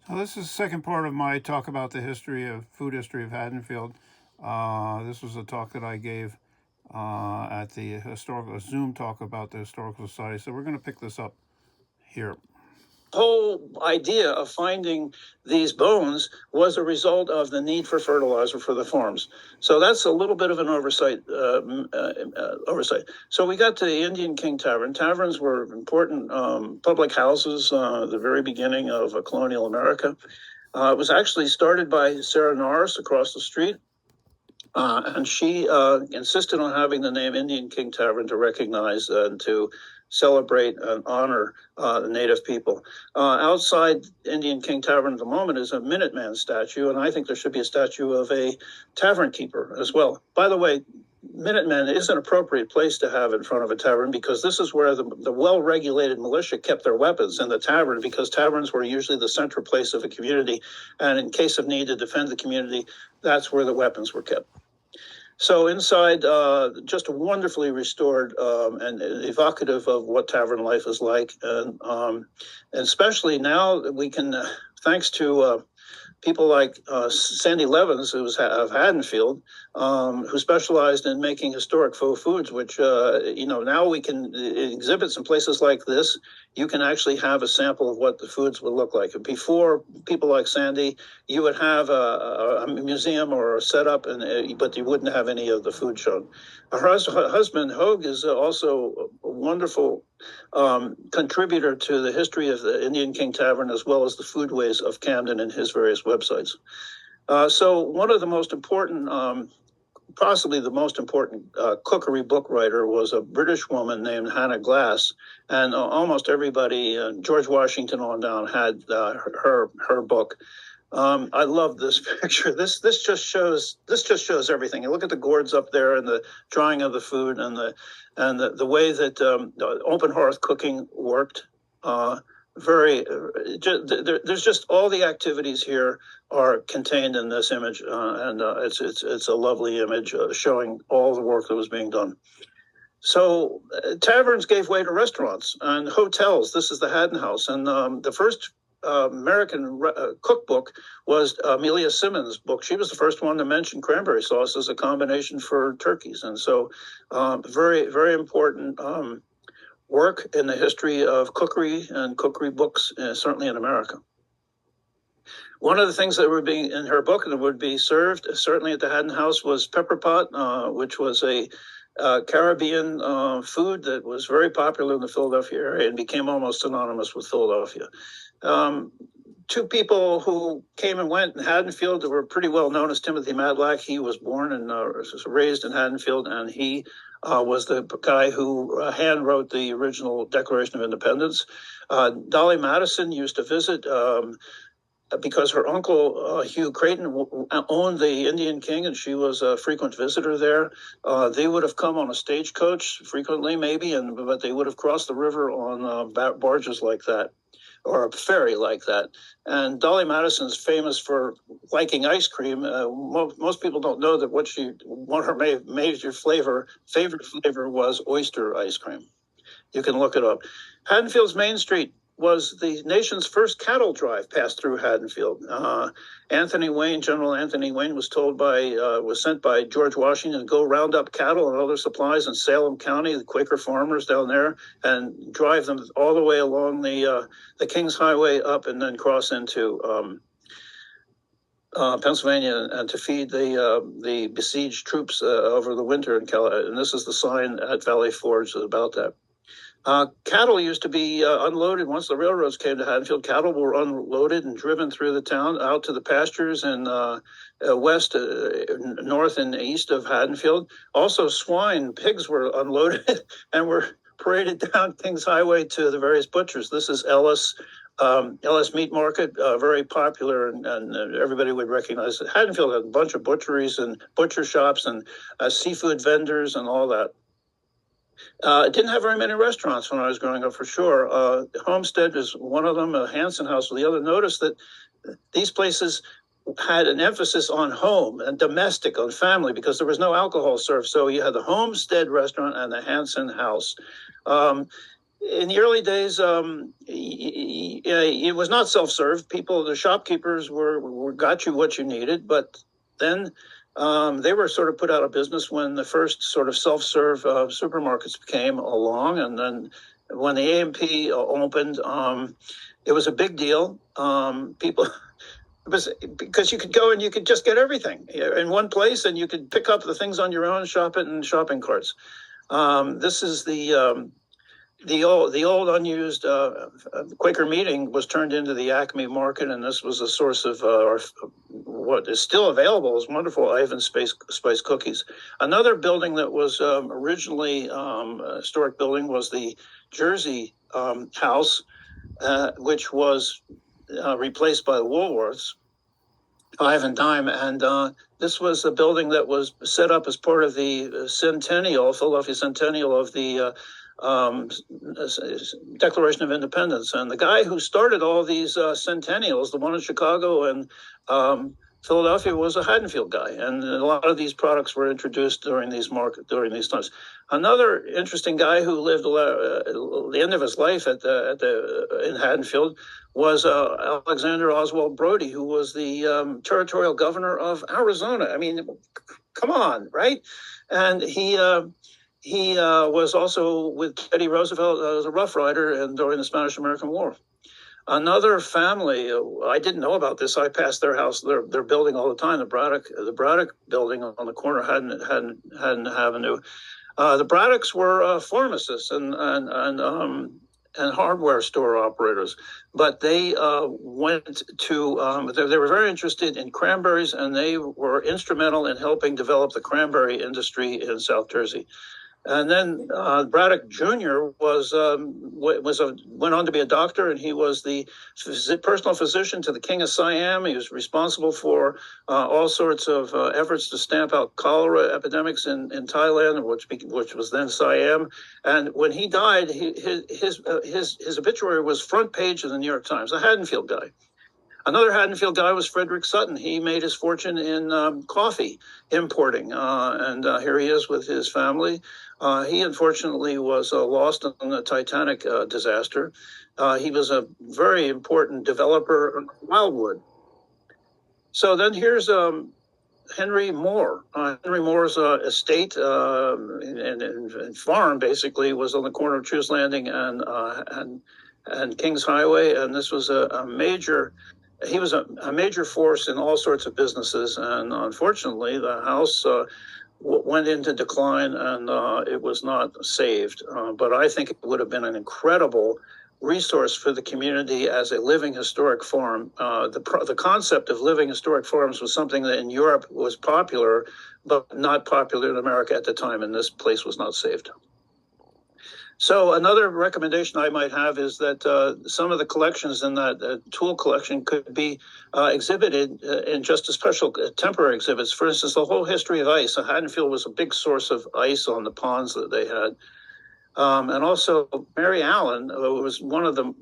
Well, this is the second part of my talk about the food history of Haddonfield. This was a talk that I gave at the historical Zoom talk about the historical society. So we're going to pick this up here. Whole idea of finding these bones was a result of the need for fertilizer for the farms. So that's a little bit of an oversight. So we got to the Indian King Tavern. Taverns were important public houses the very beginning of colonial America. It was actually started by Sarah Norris across the street. And she insisted on having the name Indian King Tavern to recognize and to celebrate and honor the native people. Outside Indian King Tavern at the moment is a Minuteman statue, and I think there should be a statue of a tavern keeper as well. By the way, Minutemen is an appropriate place to have in front of a tavern because this is where the well-regulated militia kept their weapons in the tavern, because taverns were usually the central place of a community. And in case of need to defend the community, that's where the weapons were kept. So inside, just wonderfully restored and evocative of what tavern life is like. And especially now we can, thanks to people like Sandy Levins, who's of Haddonfield, who specialized in making historic faux foods, which, now we can exhibit in places like this. You can actually have a sample of what the foods would look like. Before people like Sandy, you would have a museum or a setup, but you wouldn't have any of the food shown. Her husband, Hogue, is also a wonderful contributor to the history of the Indian King Tavern, as well as the foodways of Camden and his various websites. So one of the most important, possibly the most important cookery book writer was a British woman named Hannah Glass, and almost everybody, George Washington on down, had her book. I love this picture. This just shows everything. You look at the gourds up there and the drying of the food and the way that open hearth cooking worked. There's just all the activities here are contained in this image, and it's a lovely image showing all the work that was being done. So taverns gave way to restaurants and hotels. This is the Haddon House, and the first American cookbook was Amelia Simmons' book. She was the first one to mention cranberry sauce as a combination for turkeys. And so very, very important work in the history of cookery and cookery books, certainly in America. One of the things that would be in her book and that would be served, certainly at the Haddon House, was pepper pot, which was a Caribbean food that was very popular in the Philadelphia area and became almost synonymous with Philadelphia. Two people who came and went in Haddonfield that were pretty well known as Timothy Matlack. He was born and was raised in Haddonfield, and he was the guy who hand wrote the original Declaration of Independence. Dolly Madison used to visit because her uncle, Hugh Creighton, owned the Indian King, and she was a frequent visitor there. They would have come on a stagecoach frequently, maybe, but they would have crossed the river on barges like that, or a ferry like that. And Dolly Madison's famous for liking ice cream. Most people don't know that one of her favorite flavor was oyster ice cream. You can look it up. Haddonfield's Main Street was the nation's first cattle drive passed through Haddonfield. General Anthony Wayne was sent by George Washington to go round up cattle and other supplies in Salem County, the Quaker farmers down there, and drive them all the way along the Kings Highway up and then cross into Pennsylvania, and to feed the besieged troops over the winter in California. And this is the sign at Valley Forge about that. Cattle used to be unloaded. Once the railroads came to Haddonfield, cattle were unloaded and driven through the town out to the pastures in west, north, and east of Haddonfield. Also, pigs were unloaded and were paraded down Kings Highway to the various butchers. This is Ellis Meat Market, very popular, and everybody would recognize it. Haddonfield had a bunch of butcheries and butcher shops and seafood vendors and all that. It didn't have very many restaurants when I was growing up, for sure. Homestead is one of them, Hanson House was the other. Notice that these places had an emphasis on home and domestic, on family, because there was no alcohol served. So you had the Homestead restaurant and the Hanson House. in the early days, it was not self-serve. People, the shopkeepers were got you what you needed, but then they were sort of put out of business when the first sort of self-serve supermarkets came along, and then when the A&P opened, it was a big deal. People. Because you could go and you could just get everything in one place, and you could pick up the things on your own, shop it in shopping carts. This is the old unused Quaker Meeting was turned into the Acme Market, and this was a source of what is still available is wonderful Ivan Spice cookies. Another building that was originally a historic building was the Jersey House, which was replaced by the Woolworths, Five and Dime, and this was a building that was set up as part of the Philadelphia Centennial of the Declaration of Independence. And the guy who started all these centennials, the one in Chicago and Philadelphia, was a Haddonfield guy, and a lot of these products were introduced during these times. Another interesting guy who lived the end of his life in Haddonfield was Alexander Oswald Brody, who was the territorial governor of Arizona. I mean, come on, right? And he was also with Teddy Roosevelt as a Rough Rider and during the Spanish-American War. Another family, I didn't know about this. I passed their house. They're building all the time. The Braddock building on the corner of Haddon Avenue. The Braddocks were pharmacists and hardware store operators, but they went to. They were very interested in cranberries, and they were instrumental in helping develop the cranberry industry in South Jersey. And then Braddock Jr. went on to be a doctor, and he was the personal physician to the King of Siam. He was responsible for all sorts of efforts to stamp out cholera epidemics in Thailand, which was then Siam. And when he died, his obituary was front page of the New York Times. A Haddonfield guy. Another Haddonfield guy was Frederick Sutton. He made his fortune in coffee importing, and here he is with his family. He unfortunately was lost in the Titanic disaster. He was a very important developer of Wildwood. So then here's Henry Moore. Henry Moore's estate and farm basically was on the corner of Choose Landing and Kings Highway, and this was a major. He was a major force in all sorts of businesses, and unfortunately, the house went into decline, and it was not saved. But I think it would have been an incredible resource for the community as a living historic farm. The concept of living historic farms was something that in Europe was popular, but not popular in America at the time, and this place was not saved. So another recommendation I might have is that some of the collections in that tool collection could be exhibited in just a special temporary exhibits. For instance, the whole history of ice. Haddonfield was a big source of ice on the ponds that they had. And also Mary Allen, who was one of the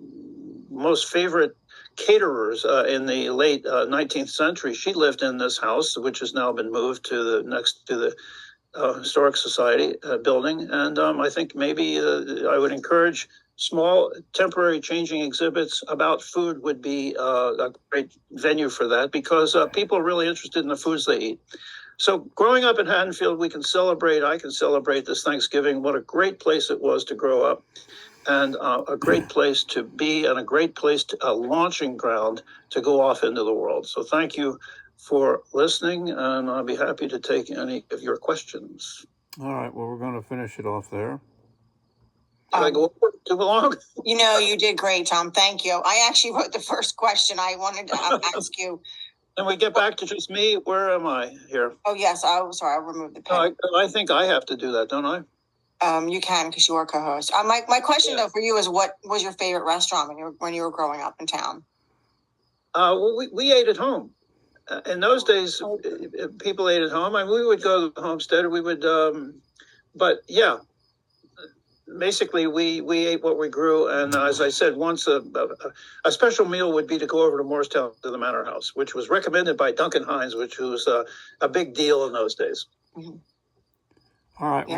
most favorite caterers in the late 19th century. She lived in this house, which has now been moved to the Historic Society building, and I think maybe I would encourage small temporary changing exhibits about food would be a great venue for that, because people are really interested in the foods they eat. So growing up in Haddonfield, I can celebrate this Thanksgiving. What a great place it was to grow up, and a great place to be, and a launching ground to go off into the world. So thank you for listening, and I'll be happy to take any of your questions. All right, well, we're going to finish it off there. Did I go too long? You did great, Tom. Thank you. I actually wrote the first question I wanted to ask you. Can we get back to just me? Where am I here? Oh, yes. Oh, sorry. I'll remove the pen. No, I think I have to do that, don't I? You can, because you are co-host. My question, though, for you is, what was your favorite restaurant when you were growing up in town? Well, we ate at home. In those days, people ate at home. I mean, we would go to the homestead. We would, but yeah, basically we ate what we grew. And as I said, once a special meal would be to go over to Morristown to the Manor House, which was recommended by Duncan Hines, which was a big deal in those days. Mm-hmm. All right. Yeah.